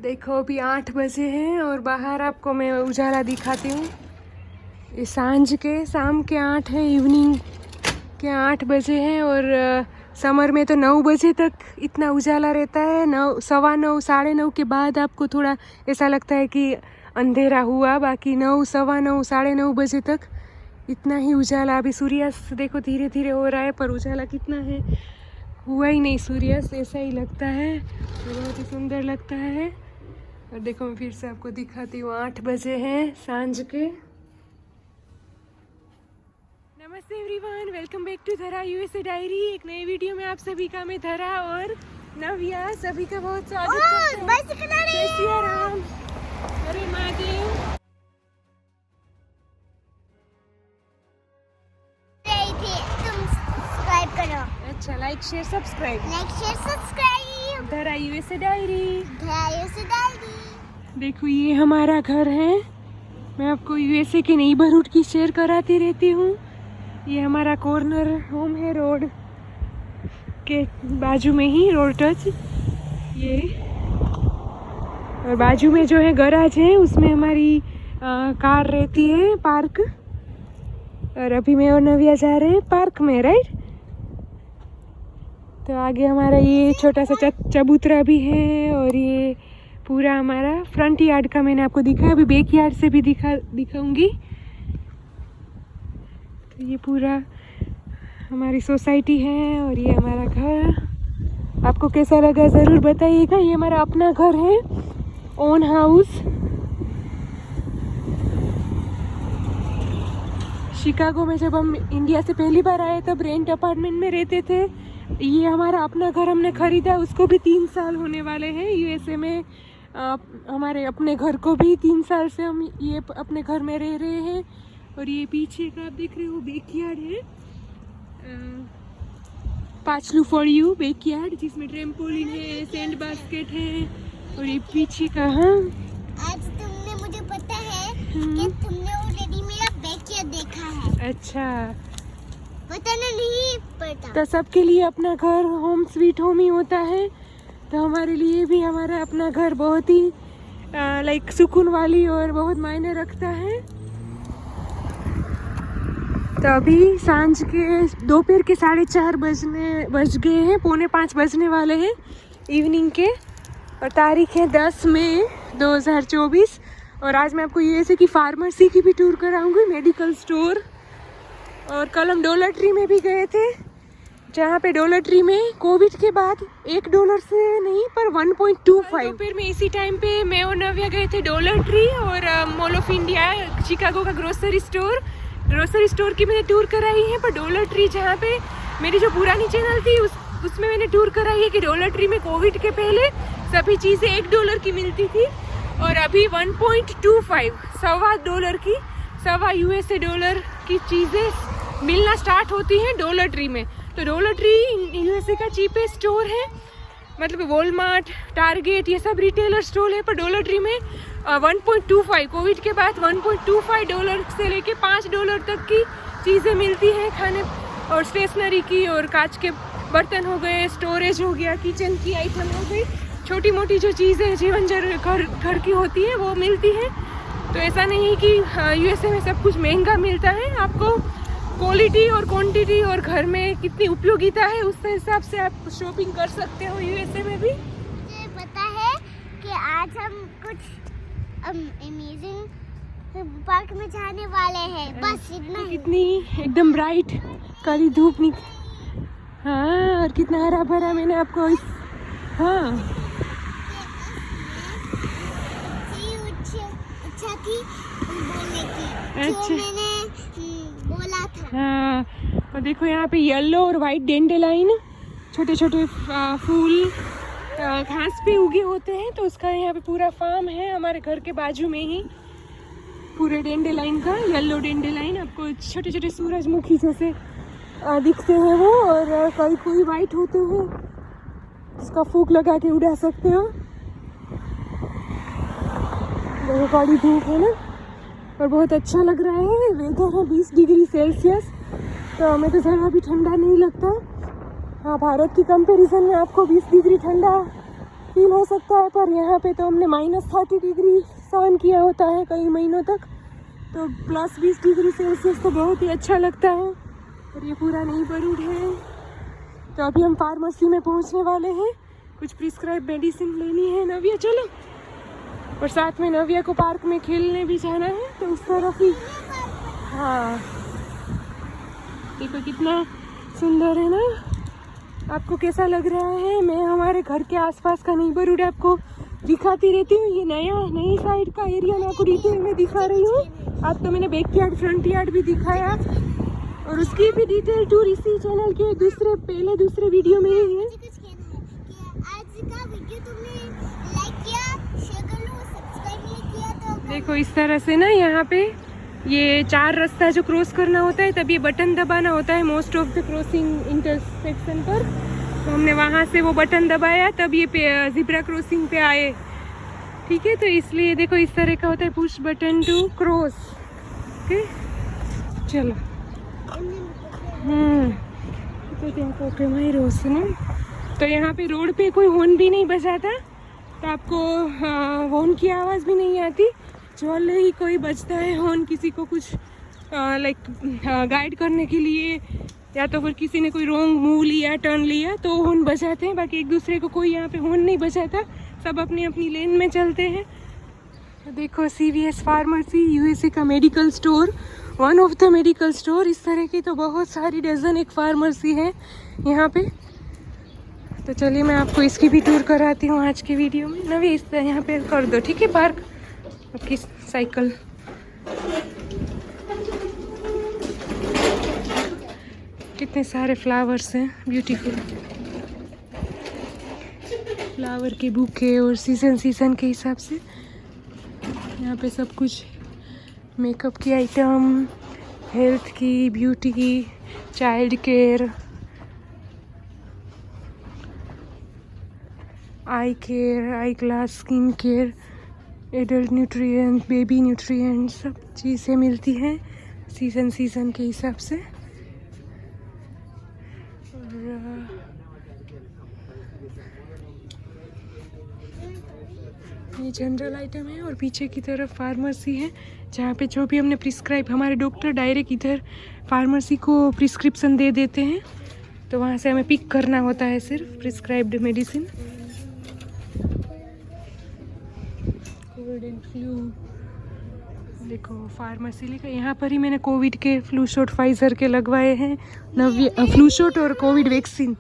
देखो अभी 8 बजे हैं और बाहर आपको मैं उजाला दिखाती हूँ। ये शाम के 8 है, इवनिंग के 8 बजे हैं और समर में तो 9 बजे तक इतना उजाला रहता है। 9, 9:15, 9:30 के बाद आपको थोड़ा ऐसा लगता है कि अंधेरा हुआ, बाकी 9, 9:15, 9:30 बजे तक इतना ही उजाला। अभी सूर्यास्त देखो धीरे धीरे हो रहा है पर उजाला कितना है, हुआ ही नहीं सूर्यास्त, ऐसा ही लगता है। तो बहुत ही सुंदर लगता है। और देखो मैं फिर से आपको दिखाती हूँ, 8 बजे हैं सांझ के। नमस्ते एवरीवन, वेलकम बैक टू धरा यूएसए डायरी। एक नई वीडियो में आप सभी का मैं धरा और नव्या सभी का बहुत स्वागत करते हैं। जय सिया राम, हरे महादेव। अच्छा, लाइक शेयर सब्सक्राइब धरा यूएसए डायरी। देखो ये हमारा घर है। मैं आपको यूएसए के नेबरहुड की शेयर कराती रहती हूँ। ये हमारा कॉर्नर होम है, रोड के बाजू में ही, रोड टच ये। और बाजू में जो है गैराज है, उसमें हमारी कार रहती है पार्क। और अभी मैं और नव्या जा रहे हैं पार्क में, राइट। तो आगे हमारा ये छोटा सा चबूतरा भी है और ये पूरा हमारा फ्रंट यार्ड का मैंने आपको दिखाया। अभी बैक यार्ड से भी दिखाऊंगी। तो ये पूरा हमारी सोसाइटी है और ये हमारा घर। आपको कैसा लगा ज़रूर बताइएगा। ये हमारा अपना घर है, ओन हाउस। शिकागो में जब हम इंडिया से पहली बार आए तब रेंट अपार्टमेंट में रहते थे। ये हमारा अपना घर हमने खरीदा, उसको भी 3 साल होने वाले हैं यूएसए में। हमारे अपने घर को भी 3 साल से हम ये अपने घर में रह रहे हैं। और ये पीछे का आप देख रहे हो बैकयार्ड है, पाचलू फॉर यू बैकयार्ड, जिसमें ट्रेम्पोलिन है, सैंड बास्केट है। और ये पीछे का, हाँ आज तुमने मुझे पता है कि तुमने ऑलरेडी मेरा बैकयार्ड देखा है। अच्छा, पता नहीं पता। तो सबके लिए अपना घर होम स्वीट होम ही होता है। तो हमारे लिए भी हमारा अपना घर बहुत ही लाइक सुकून वाली और बहुत मायने रखता है। तो अभी सांझ के दोपहर के 4:30 बज गए हैं, 4:45 बजने वाले हैं इवनिंग के। और तारीख है 10 मई 2024। और आज मैं आपको यूएसए की फार्मेसी की भी टूर कराऊंगी, मेडिकल स्टोर। और कल हम डॉलर ट्री में भी गए थे, जहाँ पे डॉलर ट्री में कोविड के बाद $1 से नहीं पर 1.25। दोपहर में इसी टाइम पे मैं और नव्या गए थे डॉलर ट्री और मॉल ऑफ इंडिया, शिकागो का ग्रोसरी स्टोर की मैंने टूर कराई है। पर डॉलर ट्री, जहाँ पे मेरी जो पुरानी चैनल थी उसमें मैंने टूर कराई है कि डॉलर ट्री में कोविड के पहले सभी चीज़ें $1 की मिलती थी और अभी 1.25, $1.25 की, $1.25 डॉलर की चीज़ें मिलना स्टार्ट होती हैं डॉलर ट्री में। तो डॉलर ट्री यूएसए का चीपेस्ट स्टोर है, मतलब वॉलमार्ट, टारगेट, ये सब रिटेलर स्टोर है। पर डॉलर ट्री में 1.25, कोविड के बाद $1.25 से लेके $5 तक की चीज़ें मिलती हैं, खाने और स्टेशनरी की, और कांच के बर्तन हो गए, स्टोरेज हो गया, किचन की आइटम हो गई, छोटी मोटी जो चीज़ें जीवन जरूरी घर की होती हैं वो मिलती हैं। तो ऐसा नहीं है कि यूएसए में सब कुछ महंगा मिलता है। आपको क्वालिटी और क्वांटिटी और घर में कितनी उपयोगिता है उस हिसाब से आप शॉपिंग कर सकते हो यूएसए में भी। मुझे पता है कि आज हम कुछ अमेजिंग पार्क में जाने वाले हैं, बस इतना ही। कितनी एकदम ब्राइट काली धूप हाँ, और कितना हरा भरा मैंने आपको हाँ इच्छा थी बोलने की, अच्छा, जो मैंने बोला था। हाँ। और देखो यहाँ पे येलो और वाइट डेंडेलाइन, छोटे छोटे फूल घास पे उगे होते हैं। तो उसका यहाँ पे पूरा फार्म है हमारे घर के बाजू में ही, पूरे डेंडेलाइन का, येलो डेंडेलाइन। आपको छोटे छोटे सूरजमुखी जैसे दिखते हैं वो, और कोई वाइट होते हैं, उसका फूक लगा के उड़ा सकते हो। देखो काली धूप है ना, और बहुत अच्छा लग रहा है। वेदर है 20 डिग्री सेल्सियस, तो हमें तो ज़रा भी ठंडा नहीं लगता। हाँ, भारत की कंपैरिजन में आपको 20 डिग्री ठंडा फील हो सकता है, पर यहाँ पे तो हमने -30 डिग्री सहन किया होता है कई महीनों तक, तो +20 डिग्री सेल्सियस तो बहुत ही अच्छा लगता है। और ये पूरा नीबरहुड है। तो अभी हम फार्मेसी में पहुँचने वाले हैं, कुछ प्रिस्क्राइब मेडिसिन लेनी है। नव्या चलो, और साथ में नव्या को पार्क में खेलने भी जाना है, तो उस तरफ ही। हाँ देखो कितना सुंदर है ना। आपको कैसा लग रहा है? मैं हमारे घर के आसपास का नीबरहुड आपको दिखाती रहती हूँ। ये नई साइड का एरिया मैं आपको डिटेल में दिखा रही हूँ। आपको मैंने बैक यार्ड फ्रंट यार्ड भी दिखाया, और उसकी भी डिटेल टूर इसी चैनल के दूसरे वीडियो में ही है। आज का वीडियो तुमने लाइक किया, शेयर कर लो, सब्सक्राइब नहीं किया तो देखो इस तरह से ना, यहाँ पे ये 4 रास्ता जो क्रॉस करना होता है, तब ये बटन दबाना होता है most of the crossing intersection पर। तो हमने वहाँ से वो बटन दबाया, तब ये ज़िब्रा क्रॉसिंग पे आए। ठीक है, तो इसलिए देखो इस तरह का होता है, push button to cross. Okay चलो। तो यहाँ पे रोड पे कोई हॉर्न भी नहीं बजाता, तो आपको हॉर्न की आवाज़ भी नहीं आती। जब ही कोई बजता है हॉर्न किसी को कुछ लाइक गाइड करने के लिए, या तो फिर किसी ने कोई रॉन्ग मूव लिया, टर्न लिया, तो हॉर्न बजाते हैं। बाकी एक दूसरे को कोई यहाँ पे हॉर्न नहीं बजाता, सब अपनी अपनी लेन में चलते हैं। देखो CVS फार्मेसी, USA का medical store, one of the medical store. इस तरह की तो बहुत सारी डजन एक फार्मेसी है यहाँ पे। तो चलिए मैं आपको इसकी भी टूर कराती हूँ आज की वीडियो में। नवी इस तरह यहाँ पे कर दो, ठीक है, पार्क आपकी साइकिल। कितने सारे फ्लावर्स हैं, ब्यूटीफुल फ्लावर के बुके, और सीजन के हिसाब से यहाँ पे सब कुछ मेकअप की आइटम, हेल्थ की, ब्यूटी की, child care, eye glass, skin care, adult nutrient, baby nutrient, सब चीज़ें मिलती हैं सीज़न के हिसाब से। और ये जनरल आइटम है, और पीछे की तरफ फार्मेसी है, जहाँ पे जो भी हमने प्रिस्क्राइब, हमारे डॉक्टर डायरेक्ट इधर फार्मेसी को प्रिस्क्रिप्शन दे देते हैं, तो वहाँ से हमें पिक करना होता है सिर्फ prescribed medicine. Cold and flu, देखो फार्मेसी लिखा, यहाँ पर ही मैंने कोविड के फ्लू शॉट फाइजर के लगवाए हैं। नव्या फ्लू शॉट और कोविड वैक्सीन।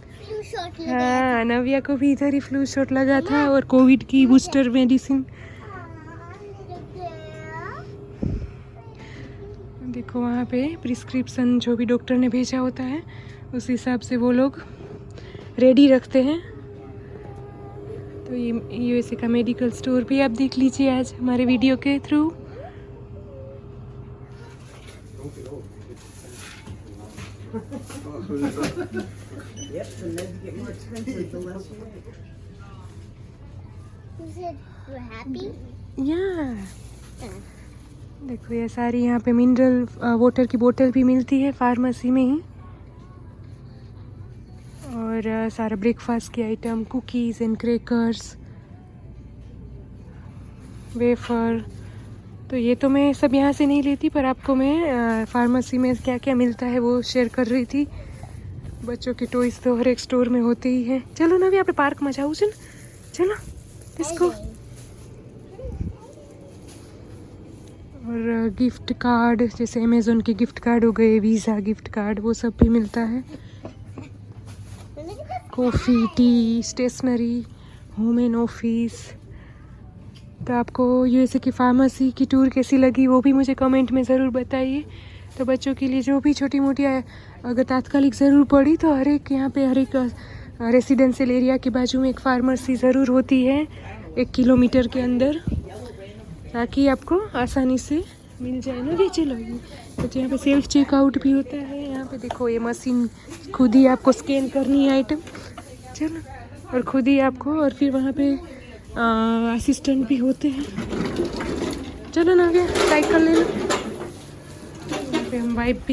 हाँ, नव्या को भी इधर ही फ्लू शॉट लगा था, और कोविड की बूस्टर मेडिसिन। देखो वहाँ पे प्रिस्क्रिप्शन जो भी डॉक्टर ने भेजा होता है, उस हिसाब से वो लोग रेडी रखते हैं। तो ये USA का मेडिकल स्टोर भी आप देख लीजिए आज हमारे वीडियो के through. Yep, the meds get more expensive the less you wait. You said you're happy? देखो ये सारी यहाँ पे मिनरल वाटर की बोतल भी मिलती है फार्मेसी में ही, और सारा ब्रेकफास्ट की item, cookies and crackers, wafer. तो ये तो मैं सब यहाँ से नहीं लेती, पर आपको मैं फार्मेसी में क्या क्या मिलता है वो शेयर कर रही थी। बच्चों के टॉयज़ तो हर एक स्टोर में होते ही हैं। चलो ना, अभी आप पार्क में जाओ, चलो इसको। और गिफ्ट कार्ड, जैसे अमेज़ॉन के गिफ्ट कार्ड हो गए, वीज़ा गिफ्ट कार्ड, वो सब भी मिलता है। Coffee, tea, stationery, home and office. तो आपको USA की फार्मेसी की टूर कैसी लगी वो भी मुझे कमेंट में ज़रूर बताइए। तो बच्चों के लिए जो भी छोटी मोटी अगर तात्कालिक ज़रूर पड़ी, तो हर एक यहाँ पे हर एक रेसिडेंशियल एरिया के बाजू में एक फार्मेसी ज़रूर होती है 1 किलोमीटर के अंदर, ताकि आपको आसानी से मिल जाए ना। भी चलो, तो यहाँ पे सेल्फ चेकआउट भी होता है। यहाँ पे देखो ये मशीन खुद ही आपको स्कैन करनी है आइटम, चलो, और खुद ही आपको, और फिर वहाँ पे असिस्टेंट भी होते हैं। चलो ना, गया साइकिल ले लो। फिर हम वाइप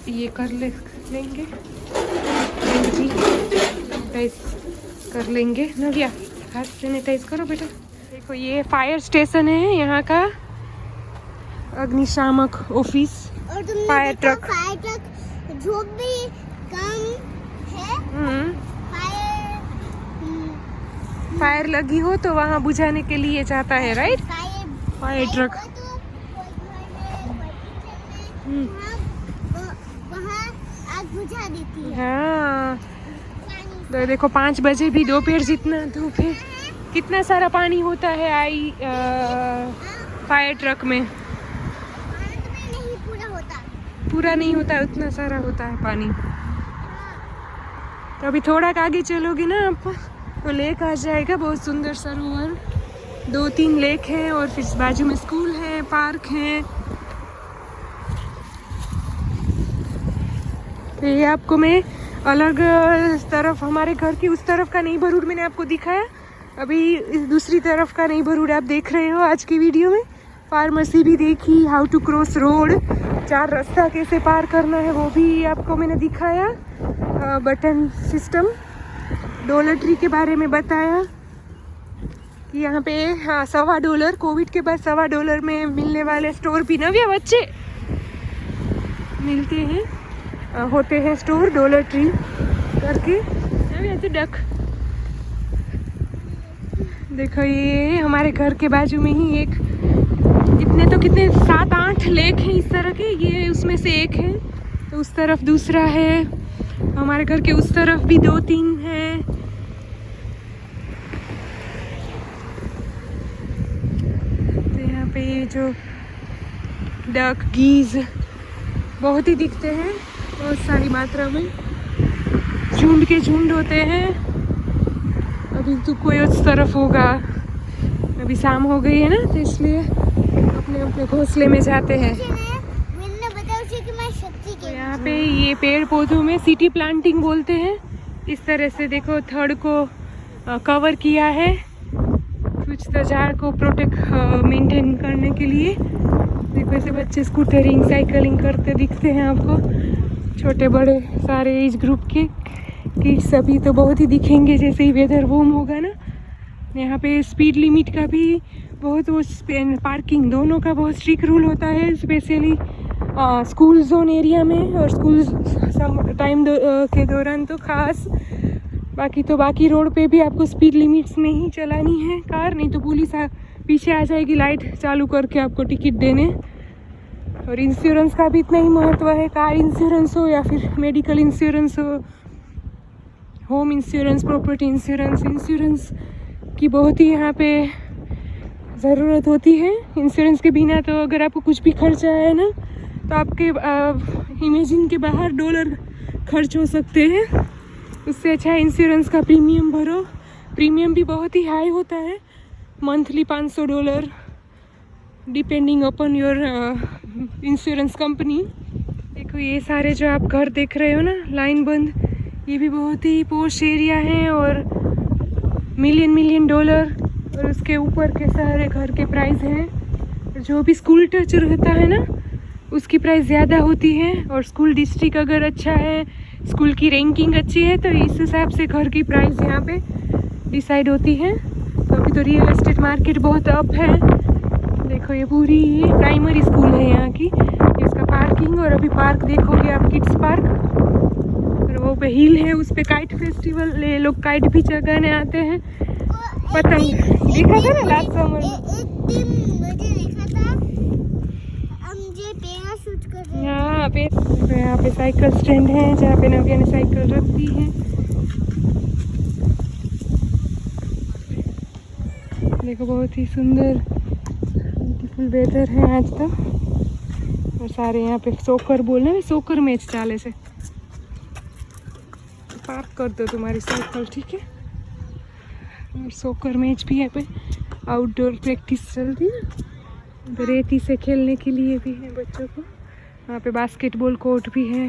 ये कर लेंगे, कर लेंगे ना भैया। हाथ सैनिटाइज करो बेटा। देखो ये फायर स्टेशन है यहाँ का, अग्निशामक ऑफिस, और तुमने फायर देखा ट्रक। फायर ट्रक जो भी काम है, फायर लगी हो तो वहाँ बुझाने के लिए जाता है, राइट? Fire truck. वहाँ आग बुझा देती है। हाँ, तो देखो 5 बजे भी दोपहर जितना धूप है, कितना सारा पानी होता है फायर ट्रक में। नहीं पूरा नहीं होता, उतना सारा होता है पानी। तो अभी थोड़ा आगे चलोगे ना आप तो लेक आ जाएगा, बहुत सुंदर सरोवर, 2-3 लेक हैं और फिर बाजू में स्कूल है, पार्क है। तो ये आपको मैं अलग तरफ, हमारे घर की उस तरफ का नेबर रोड मैंने आपको दिखाया, अभी इस दूसरी तरफ का नेबर रोड आप देख रहे हो आज की वीडियो में। फार्मेसी भी देखी, हाउ टू क्रॉस रोड, 4 रास्ता कैसे पार करना है वो भी आपको मैंने दिखाया, बटन सिस्टम, डॉलर ट्री के बारे में बताया कि यहाँ पे $1.25 कोविड के बाद $1.25 में मिलने वाले स्टोर भी नव्या बच्चे मिलते हैं, होते हैं स्टोर डॉलर ट्री करके। नव्या तो डक देखो, ये हमारे घर के बाजू में ही एक, कितने 7-8 लेक हैं इस तरह के, ये उसमें से एक है। तो उस तरफ दूसरा है, हमारे घर के उस तरफ भी 2-3 हैं। तो यहाँ पे ये जो डक, गीज बहुत ही दिखते हैं, बहुत सारी मात्रा में, झुंड के झुंड होते हैं। अभी तो कोई उस तरफ होगा, अभी शाम हो गई है ना, तो इसलिए अपने अपने घोंसले में जाते हैं। तो यहाँ पे ये पेड़ पौधों में सिटी प्लांटिंग बोलते हैं, इस तरह से देखो थर्ड को कवर किया है, कुछ तो झाड़ को प्रोटेक्ट मेंटेन करने के लिए। देखो ऐसे बच्चे स्कूटरिंग, साइकिलिंग करते दिखते हैं आपको, छोटे बड़े सारे एज ग्रुप के किड्स सभी तो बहुत ही दिखेंगे जैसे ही वेदर वार्म होगा ना। यहाँ पे स्पीड लिमिट का भी बहुत, वो पार्किंग दोनों का बहुत स्ट्रिक्ट रूल होता है, स्पेशली स्कूल जोन एरिया में और स्कूल टाइम के दौरान तो खास। बाकी तो बाकी रोड पे भी आपको स्पीड लिमिट्स में ही चलानी है कार, नहीं तो पुलिस पीछे आ जाएगी लाइट चालू करके आपको टिकट देने। और इंश्योरेंस का भी इतना ही महत्व है, कार इंश्योरेंस हो या फिर मेडिकल इंश्योरेंस हो, home insurance, property insurance, insurance की बहुत ही यहाँ पे ज़रूरत होती है। इंश्योरेंस के बिना तो अगर आपको कुछ भी खर्चा है ना, तो आपके इमेजिन के बाहर डॉलर खर्च हो सकते हैं। उससे अच्छा इंश्योरेंस का प्रीमियम भरो, प्रीमियम भी बहुत ही हाई होता है, monthly $500 depending upon your insurance company. देखो ये सारे जो आप घर देख रहे हो ना लाइन बंद, ये भी बहुत ही पोश एरिया है और मिलियन डॉलर और उसके ऊपर के सारे घर के प्राइस हैं। जो भी स्कूल टच रहता है ना उसकी प्राइस ज़्यादा होती है, और स्कूल डिस्ट्रिक्ट अगर अच्छा है, स्कूल की रैंकिंग अच्छी है, तो इस हिसाब से घर की प्राइस यहाँ पे डिसाइड होती है। तो अभी तो रियल एस्टेट मार्केट बहुत अप है। देखो ये पूरी प्राइमरी स्कूल है यहाँ की, इसका पार्किंग, और अभी पार्क देखोगे आप, किड्स पार्क, और वो पे हिल है, उस पे काइट फेस्टिवल, ये लोग काइट भी चगाने आते हैं। पतंग देखा था ना लास्ट समर में, यहाँ पे साइकिल स्टैंड है जहाँ पे नव्या ने साइकिल रख दी है। देखो बहुत ही सुंदर ब्यूटीफुल वेदर है आज तो, और सारे यहाँ पे सोकर बोलने में, सोकर मैच चाले से। पार्क कर दो तुम्हारी साइकिल, ठीक है। और सोकर मैच भी यहाँ पे आउटडोर प्रैक्टिस चलती है, रेती से खेलने के लिए भी है बच्चों को। यहाँ पे बास्केटबॉल कोर्ट भी है।